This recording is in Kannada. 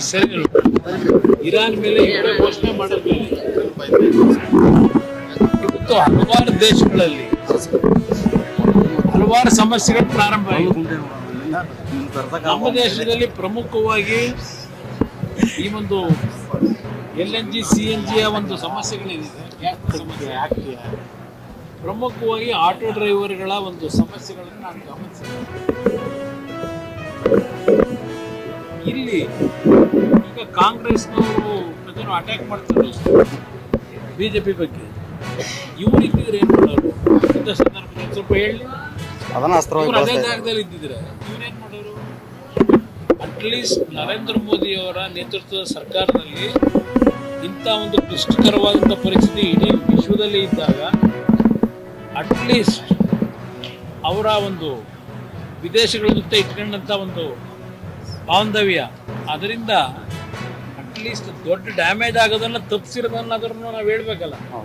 ಇಸ್ರೇಲ್ ಇರಾನ್ ಮೇಲೆ ಯುದ್ಧ ಘೋಷಣೆ ಮಾಡಿದ ಇವತ್ತು ಹಲವಾರು ದೇಶಗಳಲ್ಲಿ ಹಲವಾರು ಸಮಸ್ಯೆಗಳು ಪ್ರಾರಂಭ ಆಗಿದೆ. ನಮ್ಮ ದೇಶದಲ್ಲಿ ಪ್ರಮುಖವಾಗಿ ಈ ಒಂದು LNG CNG ಒಂದು ಸಮಸ್ಯೆಗಳೇನಿದೆ, ಗ್ಯಾಸ್ ಸಮಸ್ಯೆ, ಪ್ರಮುಖವಾಗಿ ಆಟೋ ಡ್ರೈವರ್ಗಳ ಒಂದು ಸಮಸ್ಯೆಗಳನ್ನು ನಾನು ಗಮನಿಸಿದೆ. ಇಲ್ಲಿ ಈಗ ಕಾಂಗ್ರೆಸ್ನವರು ಅದನ್ನು ಅಟ್ಯಾಕ್ ಮಾಡ್ತಾರೆ BJP ಬಗ್ಗೆ. ಇವ್ರು ಇದ್ದಿದ್ರೆ ಏನು ಮಾಡೋರು ಇಂಥ ಸಂದರ್ಭದಲ್ಲಿ ಸ್ವಲ್ಪ ಹೇಳಿ. ಅದೇ ಜಾಗದಲ್ಲಿ ಇದ್ದಿದ್ರೆ ಇವ್ರೇನು ಮಾಡೋರು? ಅಟ್ಲೀಸ್ಟ್ ನರೇಂದ್ರ ಮೋದಿ ಅವರ ನೇತೃತ್ವದ ಸರ್ಕಾರದಲ್ಲಿ ಇಂಥ ಒಂದು ಕ್ಲಿಷ್ಟಕರವಾದಂಥ ಪರಿಸ್ಥಿತಿ ಇಡೀ ವಿಶ್ವದಲ್ಲಿ ಇದ್ದಾಗ ಅಟ್ಲೀಸ್ಟ್ ಅವರ ಒಂದು ವಿದೇಶಗಳ ಜೊತೆ ಇಟ್ಕೊಂಡಂಥ ಒಂದು ಬಾಂಧವ್ಯ, ಅದರಿಂದ ಅಟ್ಲೀಸ್ಟ್ ದೊಡ್ಡ ಡ್ಯಾಮೇಜ್ ಆಗೋದನ್ನು ತಪ್ಪಿಸಿರೋದನ್ನಾದ್ರೂ ನಾವು ಹೇಳ್ಬೇಕಲ್ಲ.